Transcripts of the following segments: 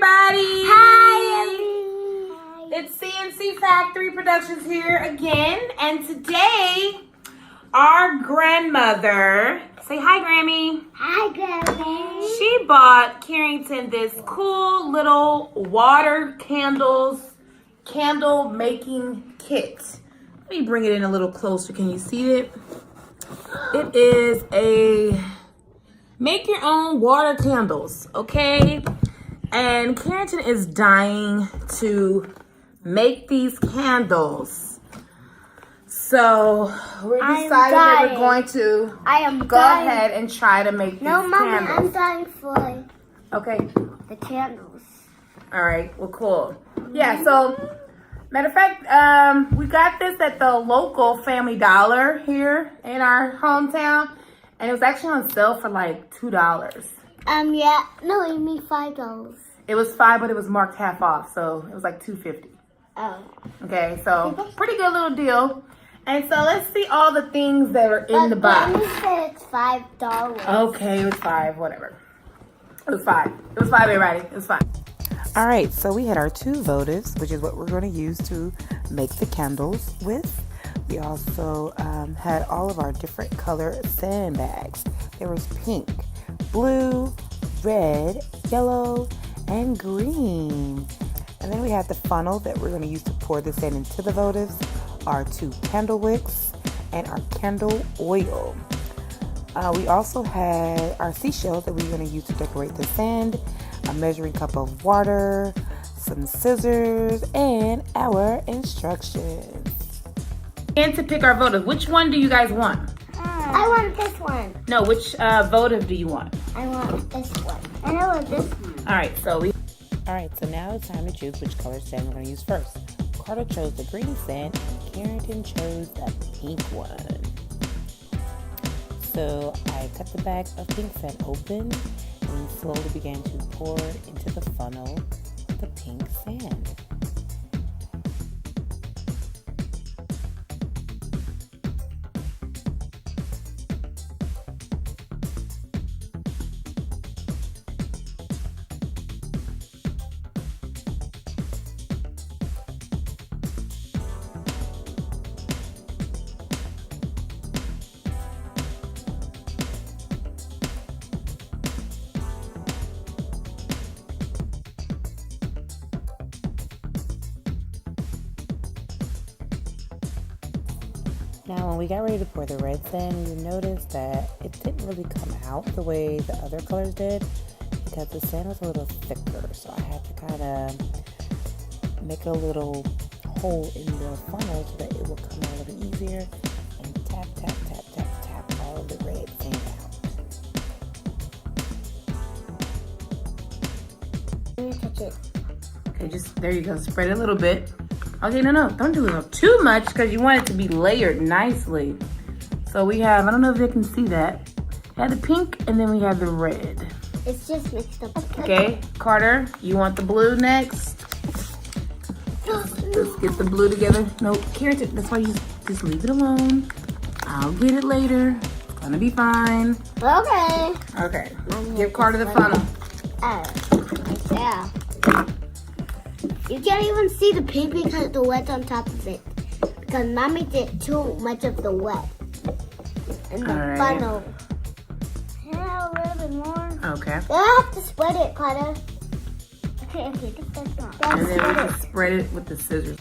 everybody. Hi, everybody. It's CNC Factory Productions here again, and today our grandmother, say hi, Grammy. Hi, Grandma. She bought Carrington this cool little water candle making kit. Let me bring it in a little closer. Can you see it? It is a make your own water candles, okay? And Carrington is dying to make these candles. So we're deciding that we're going to go ahead and try to make these candles. I'm dying for the candles. All right, well, cool. Yeah, so matter of fact, we got this at the local Family Dollar here in our hometown. And it was actually on sale for like $2. Yeah. No, you mean $5. It was $5, but it was marked half off, so it was like $2.50. Oh. Okay, so pretty good little deal. And so let's see all the things that are in the box. But you said it's $5. Okay, it was $5, whatever. It was $5. It was $5, everybody. It was $5. All right, so we had our 2 votives, which is what we're going to use to make the candles with. We also had all of our different color sandbags. There was pink, blue, red, yellow, and green. And then we had the funnel that we're going to use to pour this into the votives, our 2 candle wicks, and our candle oil. We also had our seashells that we were going to use to decorate the sand, a measuring cup of water, some scissors, and our instructions. And to pick our votive, which one do you guys want? I want this one. No, which votive do you want? I want this one. And I want this one. All right, so now it's time to choose which color sand we're going to use first. Carter chose the green sand, and Carrington chose the pink one. So I cut the bag of pink sand open and slowly began to pour into the funnel the pink sand. Now, when we got ready to pour the red sand, you noticed that it didn't really come out the way the other colors did because the sand was a little thicker. So I had to kind of make a little hole in the funnel so that it will come out a little easier and tap, tap, tap, tap, tap all of the red sand out. Let me touch it. Okay, just there you go. Spread it a little bit. Okay, no, don't do it too much because you want it to be layered nicely. So we have, I don't know if they can see that. We have the pink and then we have the red. It's just mixed up. Okay, Carter, you want the blue next? Let's get the blue together. No, Carrington, that's why you just leave it alone. I'll get it later. It's gonna be fine. Okay. Okay, give Carter the funnel. Yeah. You can't even see the pink because the wet's on top of it. Because Mommy did too much of the wet. And the funnel. Yeah, a little bit more. Okay. I have to spread it, Carter. Okay, get this one. And then we can spread it with the scissors.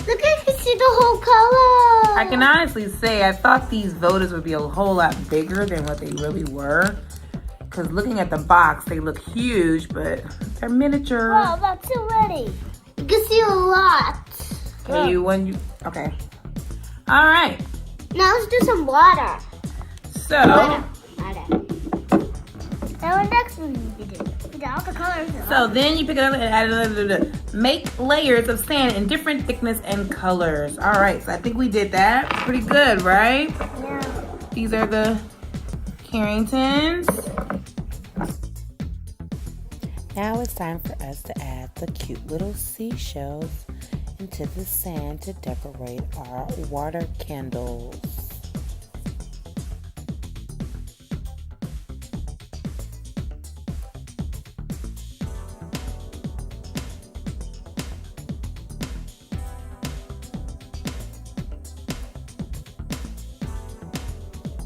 Look, I can see the whole color. I can honestly say I thought these votives would be a whole lot bigger than what they really were. Because looking at the box, they look huge, but they're miniature. Wow, that's already. You can see a lot. Okay, okay. All right. Now let's do some water. So, Water. next one we did all the colors. So then you pick it up and add another. Make layers of sand in different thickness and colors. All right, so I think we did that. Pretty good, right? Yeah. These are the Carringtons. Now it's time for us to add the cute little seashells into the sand to decorate our water candles.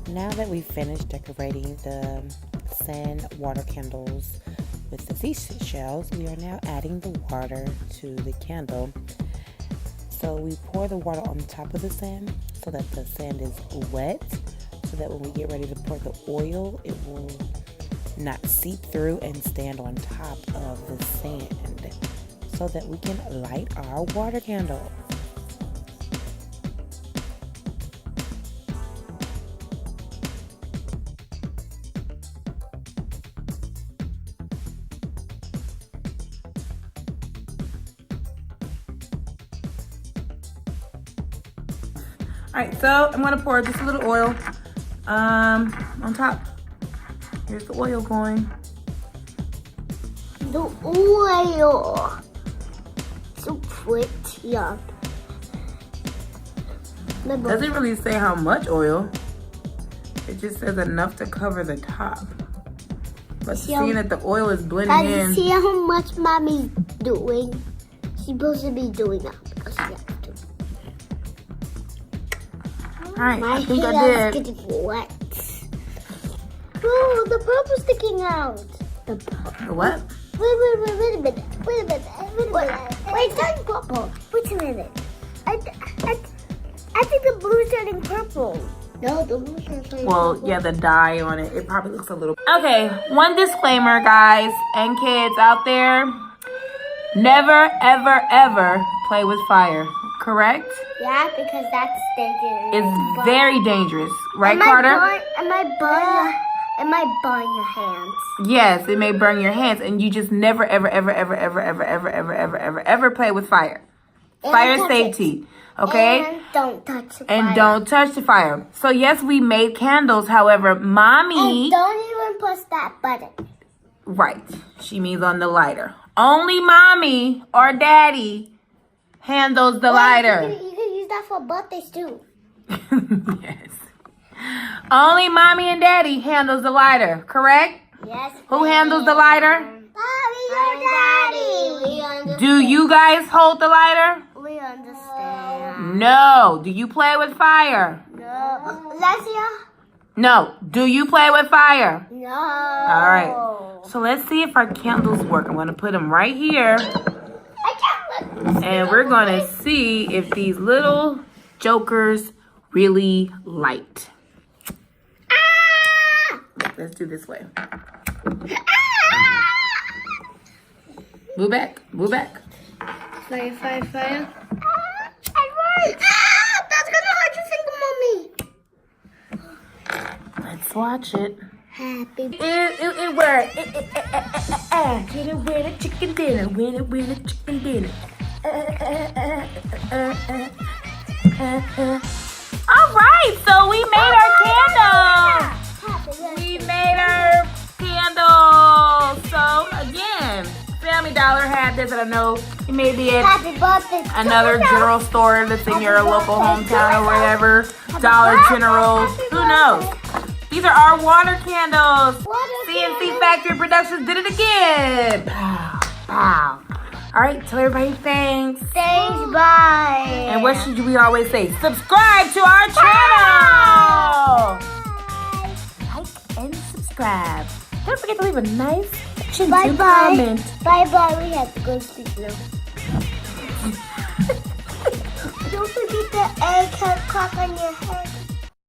Now that we've finished decorating the sand water candles with the seashells, we are now adding the water to the candle. So we pour the water on top of the sand so that the sand is wet, so that when we get ready to pour the oil, it will not seep through and stand on top of the sand, so that we can light our water candle. All right, so I'm gonna pour just a little oil on top. Here's the oil going. The oil. So pretty. Doesn't really say how much oil. It just says enough to cover the top. But seeing that the oil is blending in. Guys, see how much mommy's doing? She's supposed to be doing that because she has to. All right, My I think I hair's did. getting wet. Oh, the purple's sticking out. The The what? Wait a minute. Wait, it's turning purple. Wait a minute. I think the blue's turning purple. No, the blue's turning purple. Well, yeah, the dye on it. It probably looks a little. Okay, one disclaimer, guys and kids out there. Never, ever, ever play with fire. Correct? Yeah, because that's dangerous. It's very dangerous, right, Carter? It might burn your hands. Yes, it may burn your hands, and you just never, ever, ever, ever, ever, ever, ever, ever, ever, ever, ever play with fire. Fire safety, okay? And don't touch the fire. And don't touch the fire. So yes, we made candles. However, mommy, And don't even push that button. right? She means on the lighter. Only mommy or daddy handles the lighter. You can use that for birthdays too. Yes. Only mommy and daddy handles the lighter, correct? Yes. Who handles the lighter? Mommy or daddy. We understand. Do you guys hold the lighter? We understand. No. Do you play with fire? No. Lesia? No. Do you play with fire? No. All right. So let's see if our candles work. I'm going to put them right here. And we're going to see if these little jokers really light. Let's do this way. Move back. Move back. Fire. It worked. That's going to hurt your finger, Mommy. Let's watch it. Happy It worked. Hit it with a chicken dinner. Win it with a chicken dinner. All right, so we made our candle. We made our candle. So again, Family Dollar had this. I don't know. You may be at Happy birthday. another general store that's in your local hometown or whatever. Dollar General. Who knows? These are our water candles. CNC Factory Productions did it again. Pow, pow. All right, tell everybody thanks. Thanks, bye. And what should we always say? Subscribe to our channel. Like and subscribe. Don't forget to leave a nice comment. Bye. We have to go sleep now. Don't forget the egg crack on your head.